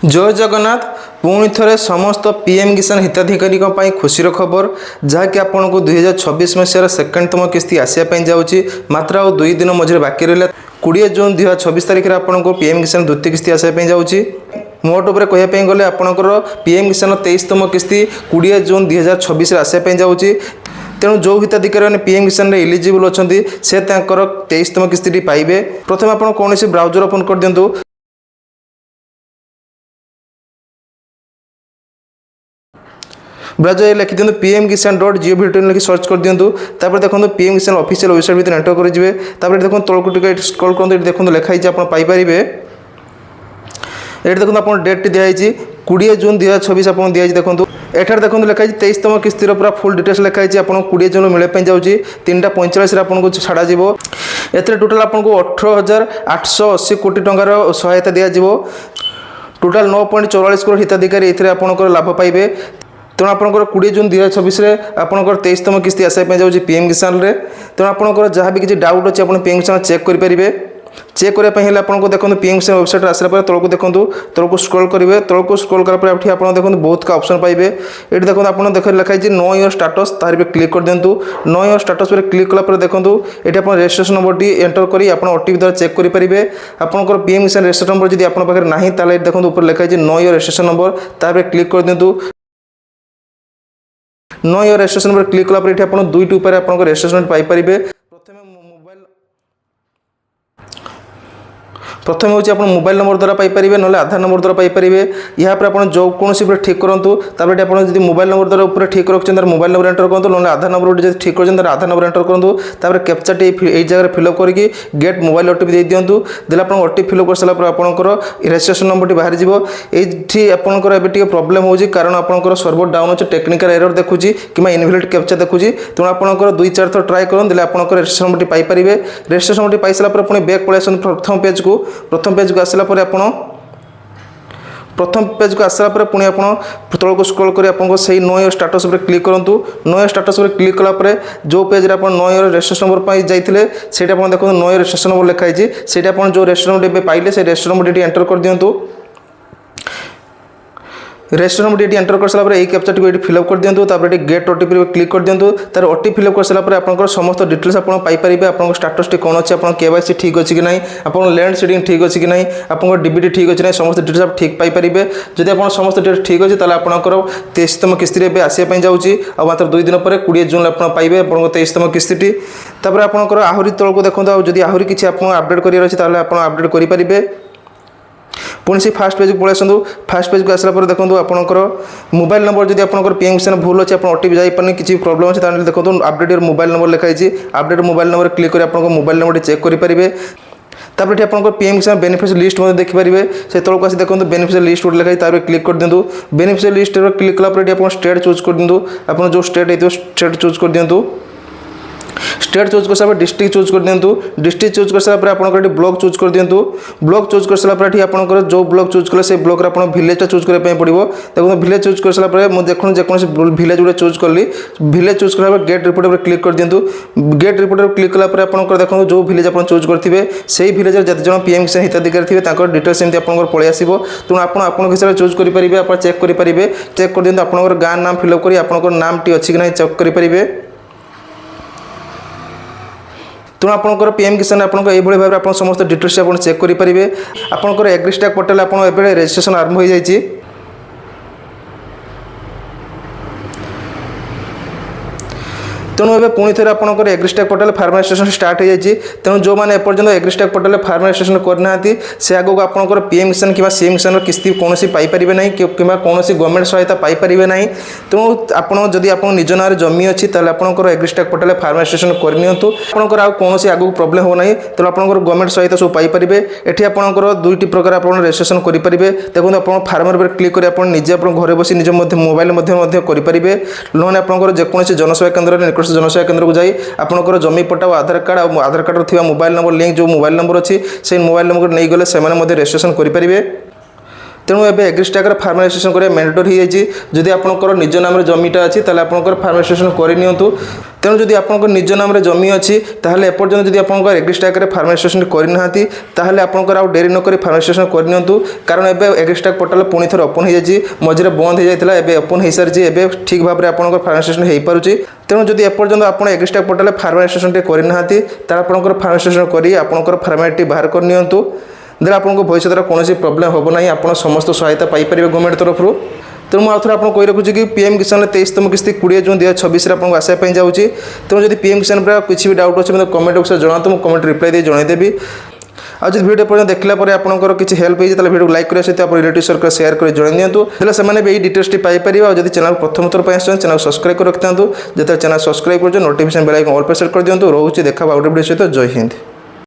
जय जगन्नाथ पुणी थे समस्त पीएम किसान हिताधिकारी खुशी खबर जहाँकि आपन को 2026 मसीहार सेकेंडतम किस्ती आसापी जाऊँगी मात्र आ 2 दिन मझे बाकी रहा 20 जून 2026 तारीख में आपन को पीएम किसान द्वितीय किस्ती आसापी जाऊँगी मोट उपर कहवाई गले आपंकर पीएम किसान 23तम किस्ती 20 जून 2026 आसापी जाऊँगी तेणु जो हिताधिकारी मैंने पीएम किसान इलिजिबल अच्छा से 23तम किस्ती पाइबे। प्रथम आप कौन ब्राउजर ओपन कर दिंतु ब्राउजर लिखि दिखाँ pmkisan.gov.in लिखि सर्च कर दिंतु देखो पीएम किसान ऑफिशियल वेबसाइट भीतर एंटर करेंगे देखो तौक टिके स्क्रॉल कर देखो लिखाई पाइपर ये देखो आप डेट दिखाई 20 जून 2026 आप दिखाई देखो एठार देखो लिखाई 23तम किस्तीर पूरा फुल डिटेल्स लिखाई आपको 20 जून मिलने जाऊँगी 3:45 आपको छाड़ एथे टोटाल आपको 18,880 कोटी टंकार सहायता दिज्व टोटाल 9.44 करोड़ हिताधिकारी ये आपंकर लाभ पाइबे। तेणु आपंकर 20 जून 2026 आपंकर 23तम किस्ती आसापी जाऊँगी पीएम किसान रे। तेणु आपंकर जहाँ भी किसी डाउट अच्छे आप पीएम किसान चेक करेंगे चेक करने आपको देखो पीएम किसान वेबसाइट आसला तौक देखो तौक स्क्रॉल करेंगे तौक स्क्रॉल करापर आप देखो बहुत का ऑप्शन पाइबे ये देखो आप देख लिखाई नो योर स्टाटस तार पे क्लिक कर दिंतु नो योर स्टाटस पर क्लिक कलापर देखो ये आप रजिस्ट्रेशन नंबर टी एंटर कर ओटीपी द्वारा चेक करेंगे आपंकर पीएम किसान रजिस्ट्रेशन नंबर जब आप ना ताले देखो ऊपर लिखाई नो योर रजिस्ट्रेशन नंबर तार पे क्लिक कर दिंतु know your registration number click कलापर ये आप दुईटी उपर आप रजिस्ट्रेशन पाइपर। प्रथम हूँ आप मोबाइल नंबर द्वारा पाइपर ना आधार नंबर द्वारा पाइपर यहाँ पर आप जो कौन सी ठीक करूँ तापर आप मोबाइल नंबर द्वारा ऊपर ठीक रखते मोबाइल नंबर एंटर करूँ ना आधार नंबर जो ठीक कर आधार नंबर एंटर करूँ तापर कैप्चा टी जगह फिलअप करके गेट मोबाइल ओटीपी दे दिंतु देला आप ओटीपी फिलअप कर सारापर आपंकर रजिस्ट्रेशन नंबर टी बाहर ये आपंकर ए प्रोब्लेम हो कारण आपंकर सर्वर डाउन अच्छे टेक्निकल एरर देखुची कि इनवैलिड कैप्चा देखुची तेणु आपंकर 2-4 थर ट्राए करूँ आपंकर रजिस्ट्रेशन नंबर टी पाइपर रजिस्ट्रेशन नंबर टी पाई सारापर पुणी बैक पलि आसନ୍ତୁ प्रथम पेज को आसला प्रथम पेज को आसला पुणी आप तौक स्क्रॉल कर आपको सही नो योर स्टाटस पर क्लिक करूँ नो योर स्टाटस पर क्लिक कलापर जो पेज आप नो योर रजिस्ट्रेशन नंबर पर जाते से देखो नो योर रजिस्ट्रेशन नंबर लिखाई से जो रजिस्ट्रेशन नंबर पाइले से रजिस्ट्रेशन नंबर ये एंटर कर दिंतु रजिस्ट्रेशन नंबर ये एंटर कर सारापर यही कैप्चा टी फिलअप कर दिंतु तापर गेट ओटीपी पर क्लिक कर दिंतु तार ओटीपी फिलअप कर सारापर आपंकर समस्त डिटेल्स आप पाइपर आपंकर स्टाटस टी कौन अच्छे आप केवाईसी ठीक अच्छी कि नहीं आप लैंड सीडिंग ठीक अच्छी कि नहीं आपंकर डीबीटी ठीक अच्छी नहीं समस्त डिटेल्स आप ठीक पाइपर जब आप समस्त डिटेल्स ठीक अच्छे ताले आपंकर 23तम किस्ती आसापी जाऊँगी आ मात्र 2 दिन पर 20 जून आप पाइबे आप 23तम किस्ती तापर आपंकर आहरी तौक देखो जब आहरी किसी आप अपडेट करार अच्छे आप अपडेट करेंगे पुणी से फास्ट पेज को पलि आसतु फास्ट पेज को आसला देखो आपंकर मोबाइल नंबर जब आपंकर पीएम किसान भूल अच्छे आप ओटीपी जापारे किसी प्रोब्लेम अच्छे देखो अपडेट योर मोबाइल नंबर लिखाई अपडेट मोबाइल नंबर क्लिक कर मोबाइल नंबर चेक करेंगे तापर आप पीएम किसान बेनिफिशियरी लिस्ट देखिपारे से तौक आस देखो बेनिफिशियरी लिस्ट गोटे लिखाई तार क्लिक कर दिंतु बेनिफिशियरी लिस्ट क्लिक कलापर आप स्टेट चूज कर दिंतु आप जो स्टेट है स्टेट चूज कर दिंतु स्टेट चूज कर सारा डिस्ट्रिक्ट चूज कर दिंतु डिस्ट्रिक्ट चूज कर सारा आपंकर ब्लॉक चूज कर दिंतु ब्लॉक चूज कर सारापर आपंकर जो ब्लॉक चूज कले से ब्लॉक आप भिलेज चूज करने पड़ो देखो भिलेज चूज कर सारापर मुझे देखो भिलेज गुटे चूज कली भिलेज चूज कला गेट रिपोर्ट पर क्लिक कर दिंतु गेट रिपोर्ट पर क्लिक कलापर आपंकर देखो जो भिलेज आप चूज करेंगे से भिलेज जिते जन पीएम किसान हिताधिकारी थे डिटेल्स एमती आपंकर पलि आसो तेणु आप हिसाब से चूज करेंगे आप चेक करेंगे चेक कर दिंतु आपंकर गाँ नाम फिलअप कर आपंकर नाम टी अच्छी कि नहीं चेक करेंगे तेणु आपंकर पीएम किसान आपको ये भाव में समस्त डिटेल्स आप चेक करेंगे आपंकर एग्रीस्टैक पोर्टाल आप रजिस्ट्रेशन आरंभ हो जाए तेणु ए पुणी थे आपंकर AgriStack portal farm registration start हो जाए तेणु जो मैंने एपर्तंत एग्रीस्टैक पोर्टाल फार्म रजिस्ट्रेशन करना से आगक आपंकर पीएम किसान कि सीएम किसान किस्ती कौन पाइपर ना कि कौन गवर्नमेंट सहायता पाइपर ना तेणु आपड़ी आप निज ना जमी अच्छी आपंकर एग्रीस्टैक पोर्टाल फार्म रजिस्ट्रेशन करनी आपंकर आउ कौन आगक प्रोब्लेम हो ना तेणु आपंकर गवर्नमेंट सहायता सब पाइपर ये आपंकर 2टी प्रकार आप रजिस्ट्रेशन करेंगे देखो आप फार्मर पर क्लिक कर निजे घर बस निज मोबाइल करेंगे ना आपंकर जेकोसी जनसेवा केन्द्र जनसेवा केन्द्र को जाई आपंकर जमी पट्टा और आधार कार्ड थी मोबाइल नंबर लिंक जो मोबाइल नंबर अच्छी से मोबाइल नंबर नहीं गले से रजिस्ट्रेशन करेंगे तेणु एबे एग्रीस्टाकर फार्म रेजिस्ट्रेशन करा मैंडेटरी हो जाए। जदि आपंकर निज नाम जमीटा अच्छी ताले आपंकर फार्म रेजिस्ट्रेशन करनियंतु। तेणु जदि आपंकर निज नाम जमी अच्छी ताहले एपर्यंत जदि आपंकर एग्रीस्टाकर फार्म रेजिस्ट्रेशन करना ताहले आपंकर आउ डेरी नक फार्म रेजिस्ट्रेशन करनियंतु। कारण एबे एग्रीस्टाक पोर्टाल पुणी थर ओपन हो जाए, मझे बंद हो जाता है, ओपन हो सारी एबे ठीक भाव में आपंकर फार्म रेजिस्ट्रेशन हो पारुछि। तेणु जदि एपर्यंत आप एग्रीस्टाक पोर्टाल फार्म रेजिस्ट्रेशन करना तार आपंकर फार्म रेजिस्ट्रेशन कर आपंकर फार्मेलिटी बाहर करनियंतु। देन आपको भविष्य कौन प्रोब्लेम हम ना, आप समस्त सहायता पाइपर गवर्नमेंट तरफ। तेणु मुझे आउे आपको कही रखुच्छी कि पीएम किसान 23तम किस्ती 20 जून 2026 आपको आसापी जाऊँगी। तेणु जब पीएम किसान पर किसी भी डाउट अच्छे मतलब कमेंट बक्स जनातु, मुझे कमेंट रिप्लाई दे जनईदेवी। आज वीडियो पर्यटन देखला आपंकर किसी हेल्प होती है वीडियो लाइक करने सहित आप रिलेटिव सर्कल शेयर कर जन दिंतु, से डिटेल्स पाइपर। और चैनल प्रथम थर पर चैनल सब्सक्राइब कर रखि जो चैनल सब्सक्राइब कर नोटिफिकेशन बेल आइकन ऑल पर सेट कर दिंतु। रोचे देखा आउट वीडियो सहित। जय हिंद।